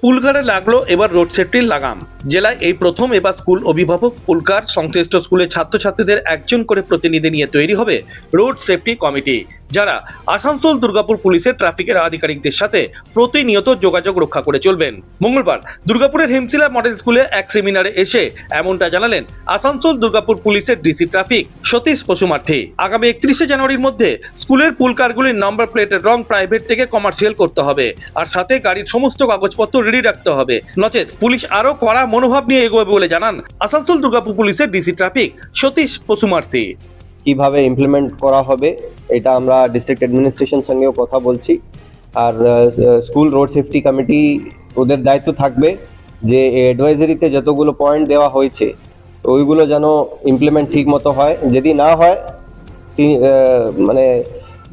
পুলকারে লাগলো এবার রোড সেফটির লাগাম। জেলায় এই প্রথম এবার স্কুল অভিভাবক, পুলকার সংশ্লিষ্ট স্কুলের ছাত্রছাত্রীদের একজন করে প্রতিনিধি নিয়ে তৈরি হবে রোড সেফটি কমিটি, যারা আসানসোল দুর্গাপুর পুলিশের ট্রাফিকের আধিকারিকদের সাথে প্রতিনিয়ত যোগাযোগ রক্ষা করে চলবেন। মঙ্গলবার দুর্গাপুরের হিমশিলা মডেল স্কুলে এক সেমিনারে এসে এমনটা জানালেন আসানসোল দুর্গাপুর পুলিশের ডিসি ট্রাফিক সতীশ পশুমার্থী। আগামী 31শে জানুয়ারির মধ্যে স্কুলের পুলকারগুলির নাম্বার প্লেটের রং প্রাইভেট থেকে কমার্শিয়াল করতে হবে, আর সাথে গাড়ির সমস্ত কাগজপত্র রেডি রাখতে হবে, নচেত পুলিশ আরো কড়া মনোভাব নিয়ে এগোবে বলে জানান আসানসোল দুর্গাপুর পুলিশের ডিসি ট্রাফিক সতীশ পশুমার্থী। কিভাবে ইমপ্লিমেন্ট করা হবে এটা আমরা ডিস্ট্রিক্ট অ্যাডমিনিস্ট্রেশন সঙ্গেও কথা বলছি। আর স্কুল রোড সেফটি কমিটি ওদের দায়িত্ব থাকবে যে অ্যাডভাইজারিতে যতগুলো পয়েন্ট দেওয়া হয়েছে ওইগুলো যেন ইমপ্লিমেন্ট ঠিক মতো হয়। যদি না হয় মানে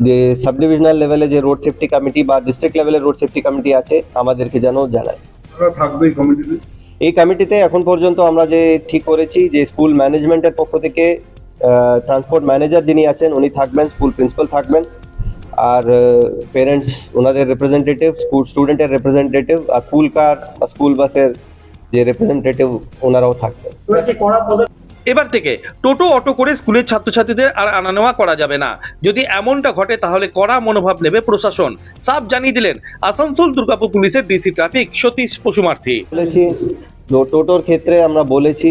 যে সাব ডিভিশনাল লেভেলে যে রোড সেফটি কমিটি বা ডিস্ট্রিক্ট লেভেলের রোড সেফটি কমিটি আছে আমাদেরকে যেন জানায়। থাকবে এই কমিটিতে এখন পর্যন্ত আমরা যে ঠিক করেছি যে স্কুল ম্যানেজমেন্টের পক্ষ থেকে ট্রান্সপোর্ট ম্যানেজার যিনি আছেন উনি থাকবেন, স্কুল প্রিন্সিপাল থাকবেন, আর পেরেন্টস ওনাদের রিপ্রেজেন্টেটিভ, স্টুডেন্টের রিপ্রেজেন্টেটিভ, আর পুলকার বা স্কুল বাসের যে রিপ্রেজেন্টেটিভ ওনারাও থাকবেন। এবার থেকে টোটো অটো করে স্কুলের ছাত্রছাত্রীদের আর আনা নেওয়া করা যাবে না। যদি এমনটা ঘটে তাহলে কড়া মনোভাব নেবে প্রশাসন, সাফ জানিয়ে দিলেন আসানসোল দুর্গাপুর পুলিশের ডিসি ট্রাফিক সতীশ পশুমার্থী। বলেছি টোটোর ক্ষেত্রে আমরা বলেছি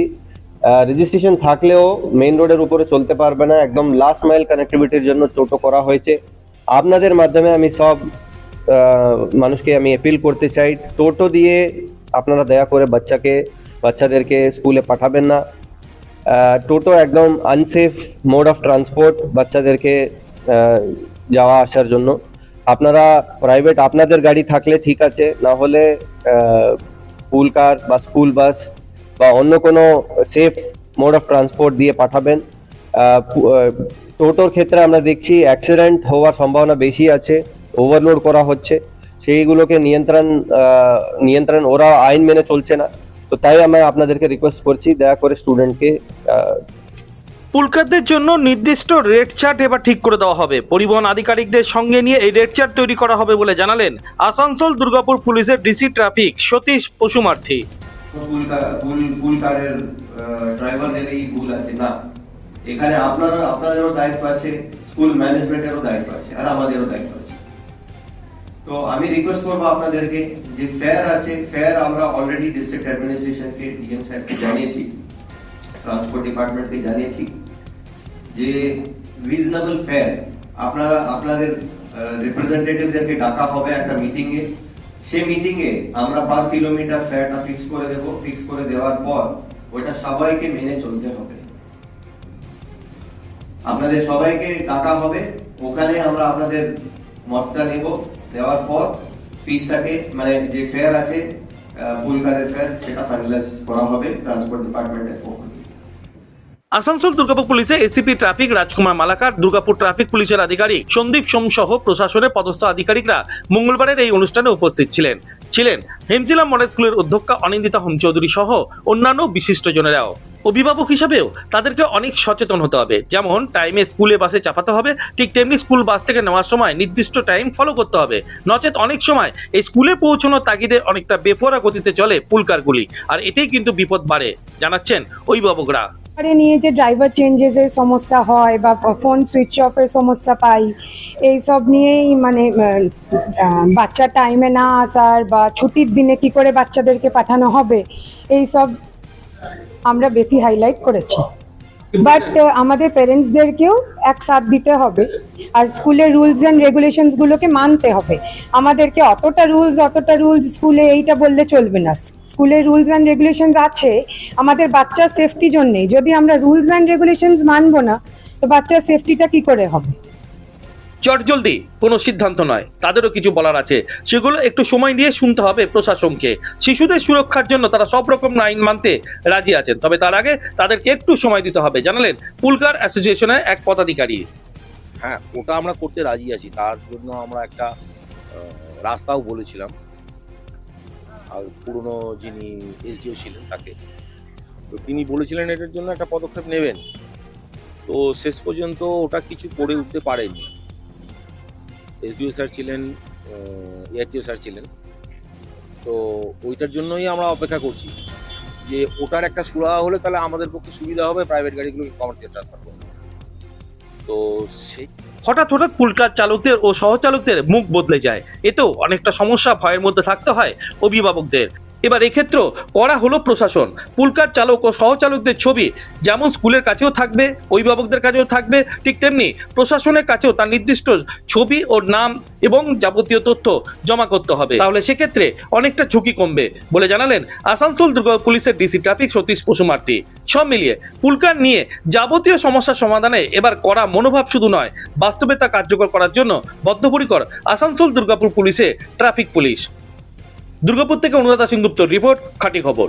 রেজিস্ট্রেশন থাকলেও মেইন রোডের উপরে চলতে পারবে না, একদম লাস্ট মাইল কানেক্টিভিটির জন্য টোটো করা হয়েছে। আপনাদের মাধ্যমে আমি সব মানুষকে আমি অ্যাপিল করতে চাই, টোটো দিয়ে আপনারা দয়া করে বাচ্চাদেরকে স্কুলে পাঠাবেন না। টোটো একদম আনসেফ মোড অফ ট্রান্সপোর্ট বাচ্চাদেরকে যাওয়া আসার জন্য। আপনারা প্রাইভেট আপনাদের গাড়ি থাকলে ঠিক আছে, না হলে পুল কার বা স্কুল বাস বা অন্য কোনো সেফ মোড অফ ট্রান্সপোর্ট দিয়ে পাঠাবেন। টোটোর ক্ষেত্রে আমরা দেখছি অ্যাক্সিডেন্ট হওয়ার সম্ভাবনা বেশি আছে, ওভারলোড করা হচ্ছে, সেইগুলোকে নিয়ন্ত্রণ ওরা আইন মেনে চলছে না। তো তাই আমি আপনাদেরকে রিকোয়েস্ট করছি দয়া করে স্টুডেন্টকে পুলকারদের জন্য নির্দিষ্ট রেড চার্ট এবার ঠিক করে দেওয়া হবে। পরিবহন আধিকারিকদের সঙ্গে নিয়ে এই রেড চার্ট তৈরি করা হবে বলে জানালেন আসানসোল দুর্গাপুর পুলিশের ডিসি ট্রাফিক সতীশ পশুমার্থী। পুলকারের ড্রাইভারদেরই ভুল আছে না, এখানে আপনাদেরও দায়িত্ব আছে, স্কুল ম্যানেজমেন্টেরও দায়িত্ব আছে, আর আমাদেরও দায়িত্ব আছে। তো আমি রিকোয়েস্ট করবো আপনাদেরকে যে ফেয়ার আছে, ফেয়ার আমরা অলরেডি ডিস্ট্রিক্ট অ্যাডমিনিস্ট্রেশনকে, ডিএম সাহেবকে জানিয়েছি, ট্রান্সপোর্ট ডিপার্টমেন্টকে জানিয়েছি যে রিজনেবল ফেয়ার আপনারা আপনাদের রিপ্রেজেন্টেটিভদেরকে ডাকা হবে একটা মিটিং এ। সেই মিটিং এ আমরা পার কিলোমিটার ফেয়ারটা ফিক্স করে দেব। ফিক্স করে দেওয়ার পর ওটা সবাইকে মেনে চলতে হবে। আপনাদের সবাইকে ডাকা হবে, ওখানে আমরা আপনাদের মতটা নেব। দেওয়ার পর ফিসটাকে মানে যে ফেয়ার আছে পুলকারের ফেয়ার সেটা ফাইনালাইজ করা হবে ট্রান্সপোর্ট ডিপার্টমেন্টের পক্ষ থেকে। আসানসোল দুর্গাপুর পুলিশে এসিপি ট্রাফিক রাজকুমার মালাকার, দুর্গাপুর ট্রাফিক পুলিশের আধিকারিক সন্দীপ সোম সহ প্রশাসনের পদস্থ আধিকারিকরা মঙ্গলবারের এই অনুষ্ঠানে উপস্থিত ছিলেন হিমশিলা মডেল স্কুলের অধ্যক্ষা অনিন্দিতা হোম চৌধুরী সহ অন্যান্য বিশিষ্টজনেরাও। অভিভাবক হিসাবেও তাদেরকে অনেক সচেতন হতে হবে। যেমন টাইমে স্কুলে বাসে চাপাতে হবে, ঠিক তেমনি স্কুল বাস থেকে নেওয়ার সময় নির্দিষ্ট টাইম ফলো করতে হবে, নচেত অনেক সময় এই স্কুলে পৌঁছানোর তাগিদে অনেকটা বেপরোয়া গতিতে চলে পুলকারগুলি, আর এতেই কিন্তু বিপদ বাড়ে, জানাচ্ছেন অভিভাবকরা। নিয়ে যে ড্রাইভার চেঞ্জেসের সমস্যা হয় বা ফোন সুইচ অফের সমস্যা পাই, এই সব নিয়েই মানে বাচ্চা টাইমে না আসার বা ছুটির দিনে কি করে বাচ্চাদেরকে পাঠানো হবে, এই সব আমরা বেশি হাইলাইট করেছি। বাট আমাদের প্যারেন্টসদেরকেও এক সাথ দিতে হবে, আর স্কুলের রুলস অ্যান্ড রেগুলেশনসগুলোকে মানতে হবে। আমাদেরকে অতটা রুলস স্কুলে এইটা বললে চলবে না। স্কুলের রুলস অ্যান্ড রেগুলেশনস আছে আমাদের বাচ্চার সেফটির জন্যে। যদি আমরা রুলস অ্যান্ড রেগুলেশনস মানবো না তো বাচ্চার সেফটিটা কি করে হবে? চটজলদি কোনো সিদ্ধান্ত নয়, তাদেরও কিছু বলার আছে, সেগুলো একটু সময় দিয়ে শুনতে হবে প্রশাসনকে। শিশুদের সুরক্ষার জন্য তারা সব রকম আইন মানতে রাজি আছেন, তবে তার আগে তাদেরকে একটু সময় দিতে হবে, জানালেন পুলকার অ্যাসোসিয়েশনের এক পদাধিকারী। হ্যাঁ, ওটা আমরা করতে রাজি আছি, তার জন্য আমরা একটা রাস্তাও বলেছিলাম, আর পুরনো যিনি এসডিও ছিলেন তাকে, তো তিনি বলেছিলেন এটার জন্য একটা পদক্ষেপ নেবেন। তো শেষ পর্যন্ত ওটা কিছু করে উঠতে পারেনি। এসডিও স্যার ছিলেন, এআরটিও স্যার ছিলেন, তো ওইটার জন্যই আমরা অপেক্ষা করছি যে ওটার একটা সুরাহা হলে তাহলে আমাদের পক্ষে সুবিধা হবে প্রাইভেট গাড়িগুলোকে কমার্শিয়াল ট্রান্সফার করতে। তো সেই হঠাৎ হঠাৎ পুলকার চালকদের ও সহচালকদের মুখ বদলে যায়, এতেও অনেকটা সমস্যা ভয়ের মধ্যে থাকতে হয় অভিভাবকদের। এবার এক্ষেত্রেও করা হলো প্রশাসন। পুলকার চালক ও সহচালকদের ছবি যেমন স্কুলের কাছেও থাকবে, অভিভাবকদের কাছেও থাকবে, ঠিক তেমনি প্রশাসনের কাছেও তার নির্দিষ্ট ছবি ও নাম এবং যাবতীয় তথ্য জমা করতে হবে। তাহলে সেক্ষেত্রে অনেকটা ঝুঁকি কমবে বলে জানালেন আসানসোল দুর্গাপুর পুলিশের ডিসি ট্রাফিক সতীশ পশুমার্তি। সব মিলিয়ে পুলকার নিয়ে যাবতীয় সমস্যার সমাধানে এবার কড়া মনোভাব শুধু নয়, বাস্তবে তা কার্যকর করার জন্য বদ্ধপরিকর আসানসোল দুর্গাপুর পুলিশে ট্রাফিক পুলিশ। দুর্গাপুর থেকে অনুরাধা সিংগুপ্তর রিপোর্ট, খাঁটি খবর।